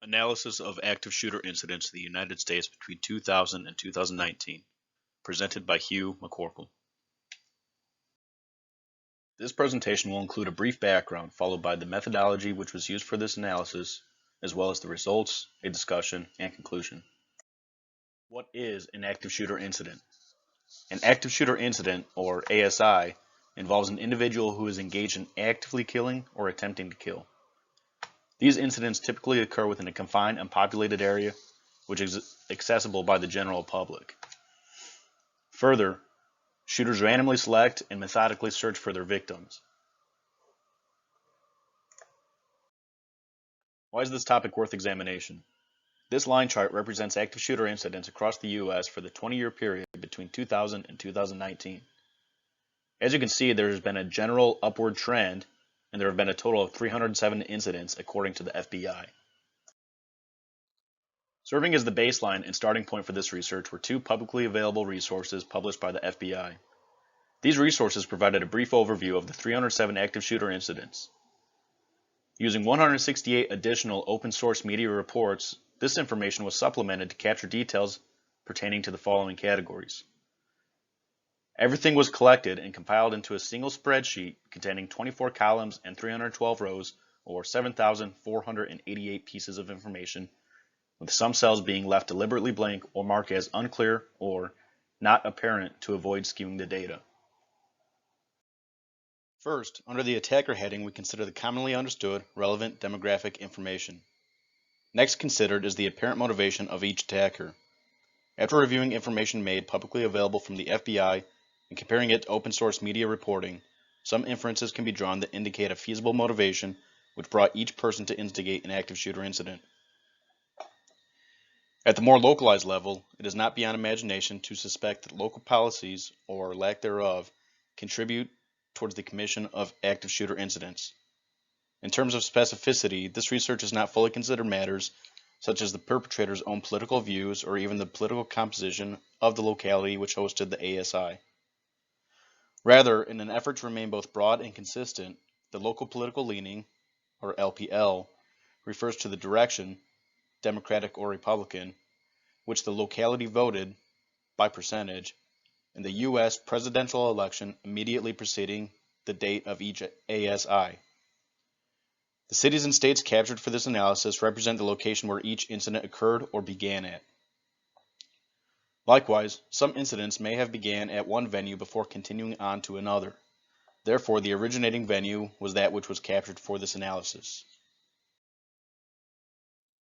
Analysis of active shooter incidents in the United States between 2000 and 2019, presented by Hugh McCorkle. This presentation will include a brief background followed by the methodology which was used for this analysis, as well as the results, a discussion, and conclusion. What is an active shooter incident? An active shooter incident, or ASI, involves an individual who is engaged in actively killing or attempting to kill. These incidents typically occur within a confined and populated area, which is accessible by the general public. Further, shooters randomly select and methodically search for their victims. Why is this topic worth examination? This line chart represents active shooter incidents across the U.S. for the 20-year period between 2000 and 2019. As you can see, there has been a general upward trend, and there have been a total of 307 incidents according to the FBI. Serving as the baseline and starting point for this research were two publicly available resources published by the FBI. These resources provided a brief overview of the 307 active shooter incidents. Using 168 additional open source media reports, this information was supplemented to capture details pertaining to the following categories. Everything was collected and compiled into a single spreadsheet containing 24 columns and 312 rows, or 7,488 pieces of information, with some cells being left deliberately blank or marked as unclear or not apparent to avoid skewing the data. First, under the attacker heading, we consider the commonly understood, relevant demographic information. Next considered is the apparent motivation of each attacker. After reviewing information made publicly available from the FBI and comparing it to open source media reporting, some inferences can be drawn that indicate a feasible motivation which brought each person to instigate an active shooter incident. At the more localized level, it is not beyond imagination to suspect that local policies, or lack thereof, contribute towards the commission of active shooter incidents. In terms of specificity, this research has not fully considered matters such as the perpetrator's own political views or even the political composition of the locality which hosted the ASI. Rather, in an effort to remain both broad and consistent, the local political leaning, or LPL, refers to the direction, Democratic or Republican, which the locality voted, by percentage, in the U.S. presidential election immediately preceding the date of each ASI. The cities and states captured for this analysis represent the location where each incident occurred or began at. Likewise, some incidents may have began at one venue before continuing on to another. Therefore, the originating venue was that which was captured for this analysis.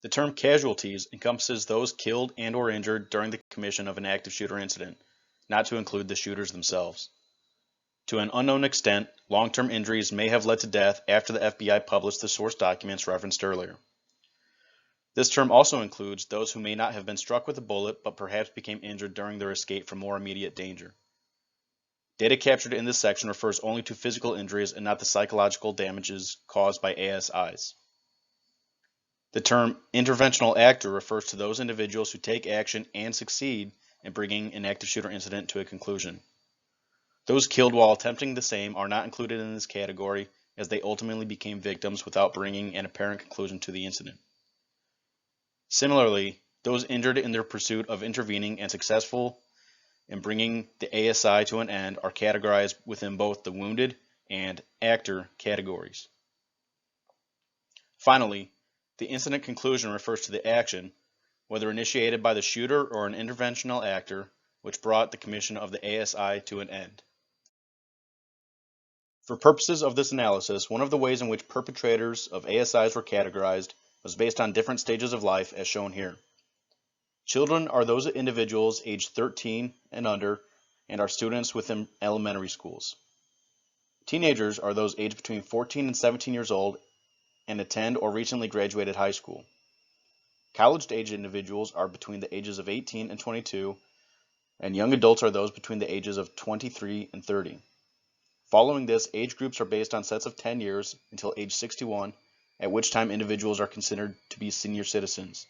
The term casualties encompasses those killed and or injured during the commission of an active shooter incident, not to include the shooters themselves. To an unknown extent, long-term injuries may have led to death after the FBI published the source documents referenced earlier. This term also includes those who may not have been struck with a bullet but perhaps became injured during their escape from more immediate danger. Data captured in this section refers only to physical injuries and not the psychological damages caused by ASIs. The term interventional actor refers to those individuals who take action and succeed in bringing an active shooter incident to a conclusion. Those killed while attempting the same are not included in this category, as they ultimately became victims without bringing an apparent conclusion to the incident. Similarly, those injured in their pursuit of intervening and successful in bringing the ASI to an end are categorized within both the wounded and actor categories. Finally, the incident conclusion refers to the action, whether initiated by the shooter or an interventional actor, which brought the commission of the ASI to an end. For purposes of this analysis, one of the ways in which perpetrators of ASIs were categorized was based on different stages of life, as shown here. Children are those individuals aged 13 and under and are students within elementary schools. Teenagers are those aged between 14 and 17 years old and attend or recently graduated high school. College-age individuals are between the ages of 18 and 22, and young adults are those between the ages of 23 and 30. Following this, age groups are based on sets of 10 years until age 61, at which time individuals are considered to be senior citizens.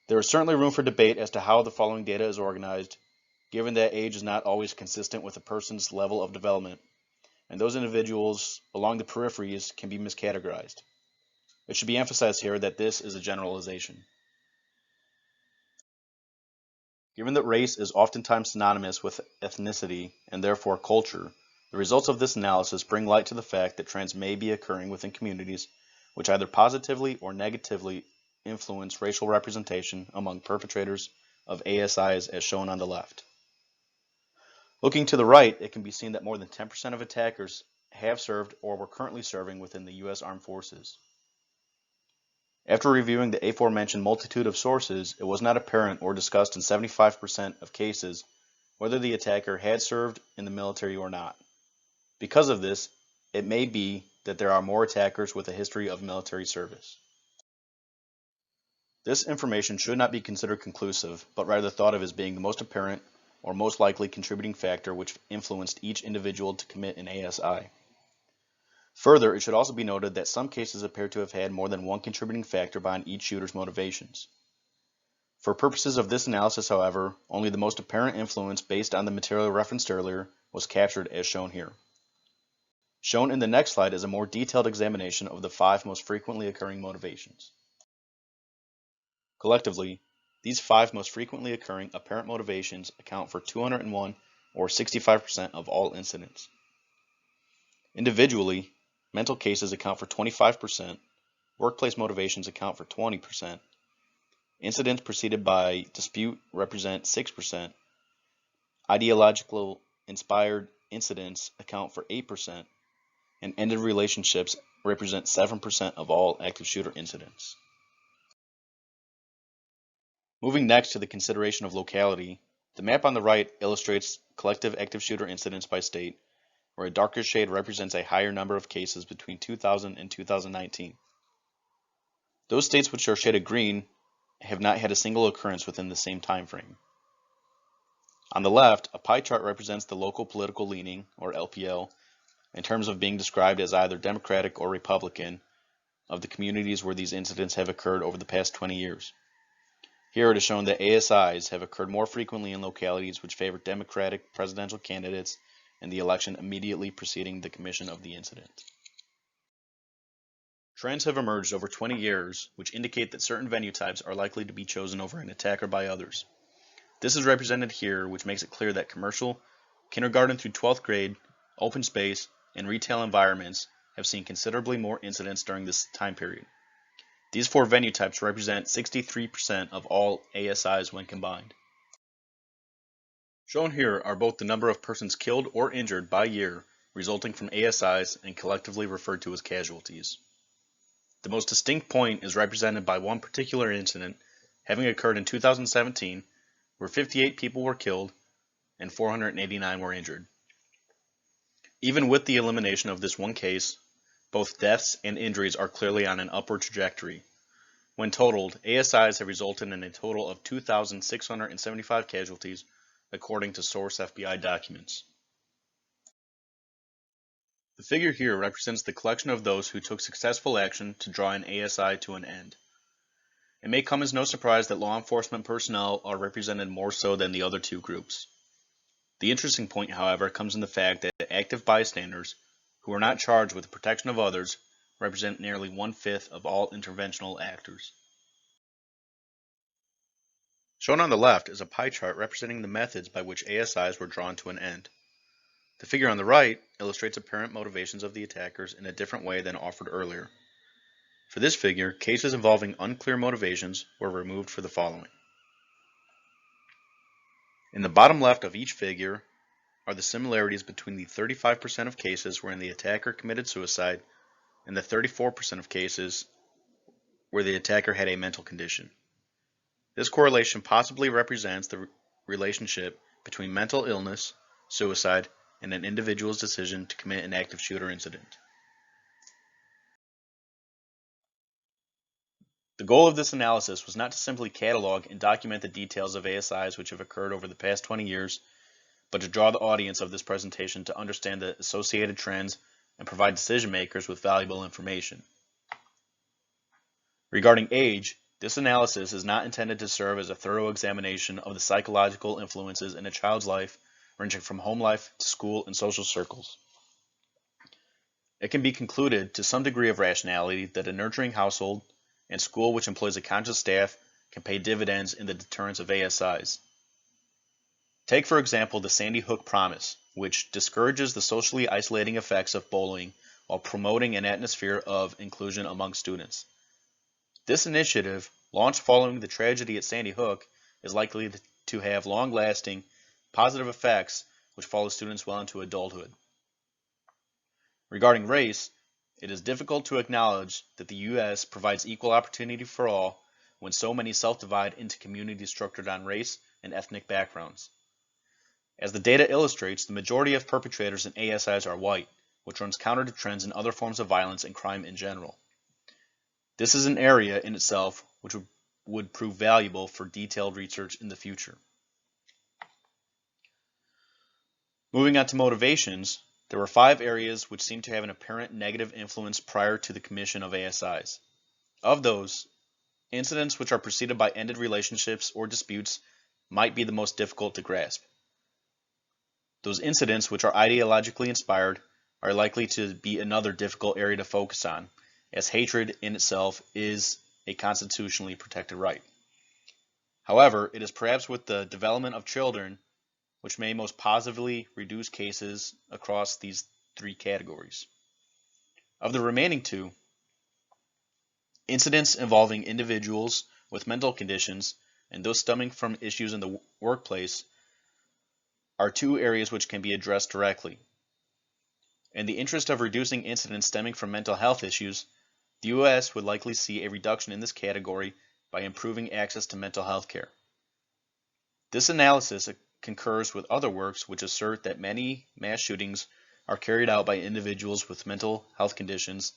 There is certainly room for debate as to how the following data is organized, given that age is not always consistent with a person's level of development, and those individuals along the peripheries can be miscategorized. It should be emphasized here that this is a generalization. Given that race is oftentimes synonymous with ethnicity and therefore culture, the results of this analysis bring light to the fact that trends may be occurring within communities which either positively or negatively influence racial representation among perpetrators of ASIs as shown on the left. Looking to the right, it can be seen that more than 10% of attackers have served or were currently serving within the U.S. Armed Forces. After reviewing the aforementioned multitude of sources, it was not apparent or discussed in 75% of cases whether the attacker had served in the military or not. Because of this, it may be that there are more attackers with a history of military service. This information should not be considered conclusive, but rather thought of as being the most apparent or most likely contributing factor which influenced each individual to commit an ASI. Further, it should also be noted that some cases appear to have had more than one contributing factor behind each shooter's motivations. For purposes of this analysis, however, only the most apparent influence based on the material referenced earlier was captured as shown here. Shown in the next slide is a more detailed examination of the 5 most frequently occurring motivations. Collectively, these 5 most frequently occurring apparent motivations account for 201 or 65% of all incidents. Individually, mental cases account for 25%, workplace motivations account for 20%, incidents preceded by dispute represent 6%, ideological inspired incidents account for 8%, and ended relationships represent 7% of all active shooter incidents. Moving next to the consideration of locality, the map on the right illustrates collective active shooter incidents by state, where a darker shade represents a higher number of cases between 2000 and 2019. Those states which are shaded green have not had a single occurrence within the same time frame. On the left, a pie chart represents the local political leaning, or LPL, in terms of being described as either Democratic or Republican, of the communities where these incidents have occurred over the past 20 years. Here it is shown that ASIs have occurred more frequently in localities which favor Democratic presidential candidates in the election immediately preceding the commission of the incident. Trends have emerged over 20 years which indicate that certain venue types are likely to be chosen over an attacker by others. This is represented here, which makes it clear that commercial, kindergarten through 12th grade, open space, and retail environments have seen considerably more incidents during this time period. These 4 venue types represent 63% of all ASIs when combined. Shown here are both the number of persons killed or injured by year resulting from ASIs and collectively referred to as casualties. The most distinct point is represented by one particular incident having occurred in 2017 where 58 people were killed and 489 were injured. Even with the elimination of this one case, both deaths and injuries are clearly on an upward trajectory. When totaled, ASIs have resulted in a total of 2,675 casualties, according to source FBI documents. The figure here represents the collection of those who took successful action to draw an ASI to an end. It may come as no surprise that law enforcement personnel are represented more so than the other 2 groups. The interesting point, however, comes in the fact that active bystanders, who are not charged with the protection of others, represent nearly 1/5 of all interventional actors. Shown on the left is a pie chart representing the methods by which ASIs were drawn to an end. The figure on the right illustrates apparent motivations of the attackers in a different way than offered earlier. For this figure, cases involving unclear motivations were removed for the following. In the bottom left of each figure are the similarities between the 35% of cases wherein the attacker committed suicide and the 34% of cases where the attacker had a mental condition. This correlation possibly represents the relationship between mental illness, suicide, and an individual's decision to commit an active shooter incident. The goal of this analysis was not to simply catalog and document the details of ASIs which have occurred over the past 20 years, but to draw the audience of this presentation to understand the associated trends and provide decision makers with valuable information. Regarding age, this analysis is not intended to serve as a thorough examination of the psychological influences in a child's life, ranging from home life to school and social circles. It can be concluded to some degree of rationality that a nurturing household and school which employs a conscious staff can pay dividends in the deterrence of ASIs. Take, for example, the Sandy Hook Promise, which discourages the socially isolating effects of bullying while promoting an atmosphere of inclusion among students. This initiative, launched following the tragedy at Sandy Hook, is likely to have long-lasting, positive effects which follow students well into adulthood. Regarding race, it is difficult to acknowledge that the U.S. provides equal opportunity for all when so many self-divide into communities structured on race and ethnic backgrounds. As the data illustrates, the majority of perpetrators in ASIs are white, which runs counter to trends in other forms of violence and crime in general. This is an area in itself which would prove valuable for detailed research in the future. Moving on to motivations, there were 5 areas which seem to have an apparent negative influence prior to the commission of ASIs. Of those, incidents which are preceded by ended relationships or disputes might be the most difficult to grasp. Those incidents which are ideologically inspired are likely to be another difficult area to focus on, as hatred in itself is a constitutionally protected right. However, it is perhaps with the development of children which may most positively reduce cases across these 3 categories. Of the remaining 2, incidents involving individuals with mental conditions and those stemming from issues in the workplace are 2 areas which can be addressed directly. In the interest of reducing incidents stemming from mental health issues, the U.S. would likely see a reduction in this category by improving access to mental health care. This analysis concurs with other works which assert that many mass shootings are carried out by individuals with mental health conditions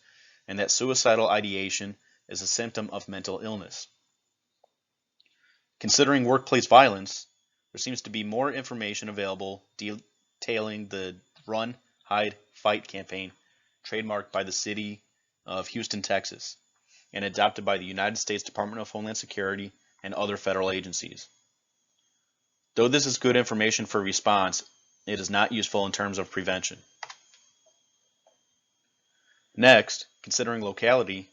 and that suicidal ideation is a symptom of mental illness. Considering workplace violence, there seems to be more information available detailing the Run, Hide, Fight campaign trademarked by the city of Houston, Texas, and adopted by the United States Department of Homeland Security and other federal agencies. Though this is good information for response, it is not useful in terms of prevention. Next, considering locality,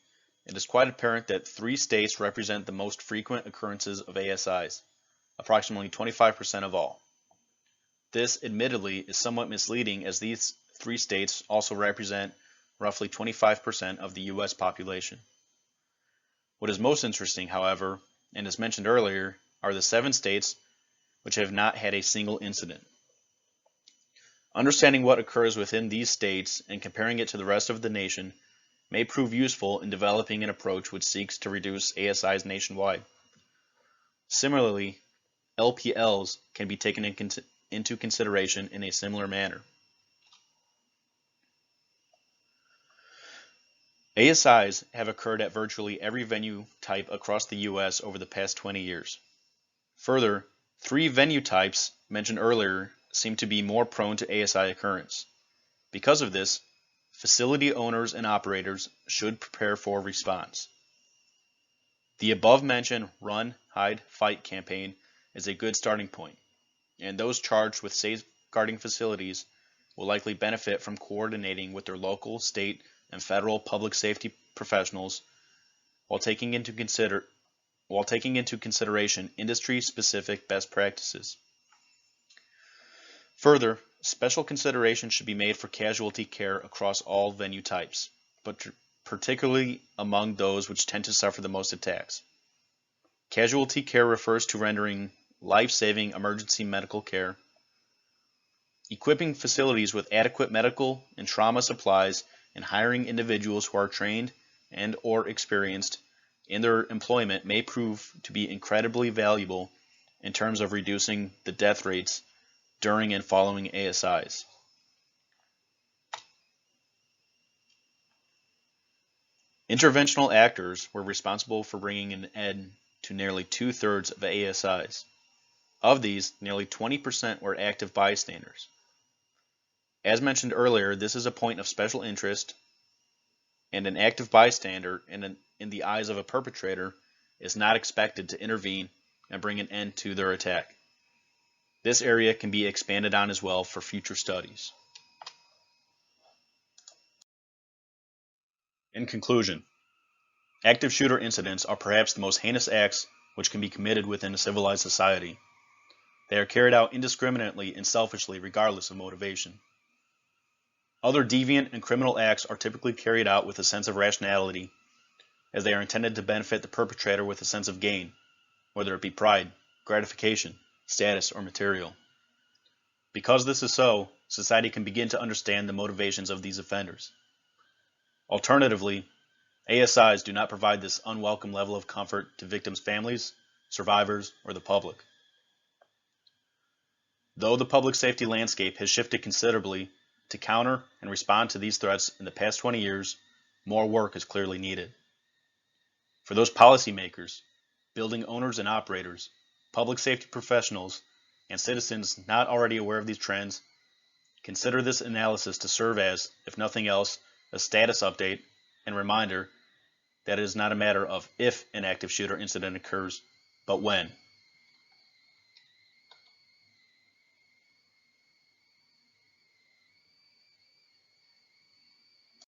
it is quite apparent that 3 states represent the most frequent occurrences of ASIs, approximately 25% of all. This, admittedly, is somewhat misleading as these 3 states also represent roughly 25% of the U.S. population. What is most interesting, however, and as mentioned earlier, are the 7 states which have not had a single incident. Understanding what occurs within these states and comparing it to the rest of the nation may prove useful in developing an approach which seeks to reduce ASIs nationwide. Similarly, LPLs can be taken into consideration in a similar manner. ASIs have occurred at virtually every venue type across the U.S. over the past 20 years. Further, 3 venue types mentioned earlier seem to be more prone to ASI occurrence. Because of this, facility owners and operators should prepare for response. The above-mentioned Run, Hide, Fight campaign is a good starting point, and those charged with safeguarding facilities will likely benefit from coordinating with their local, state, and federal public safety professionals while taking into consideration industry-specific best practices. Further, special consideration should be made for casualty care across all venue types, but particularly among those which tend to suffer the most attacks. Casualty care refers to rendering life-saving emergency medical care, equipping facilities with adequate medical and trauma supplies, and hiring individuals who are trained and or experienced in their employment may prove to be incredibly valuable in terms of reducing the death rates during and following ASIs. Interventional actors were responsible for bringing an end to nearly 2/3 of ASIs. Of these, nearly 20% were active bystanders. As mentioned earlier, this is a point of special interest, and an active bystander in the eyes of a perpetrator is not expected to intervene and bring an end to their attack. This area can be expanded on as well for future studies. In conclusion, active shooter incidents are perhaps the most heinous acts which can be committed within a civilized society. They are carried out indiscriminately and selfishly regardless of motivation. Other deviant and criminal acts are typically carried out with a sense of rationality, as they are intended to benefit the perpetrator with a sense of gain, whether it be pride, gratification, status, or material. Because this is so, society can begin to understand the motivations of these offenders. Alternatively, ASIs do not provide this unwelcome level of comfort to victims' families, survivors, or the public. Though the public safety landscape has shifted considerably to counter and respond to these threats in the past 20 years, more work is clearly needed. For those policymakers, building owners and operators, public safety professionals, and citizens not already aware of these trends, consider this analysis to serve as, if nothing else, a status update and reminder that it is not a matter of if an active shooter incident occurs, but when.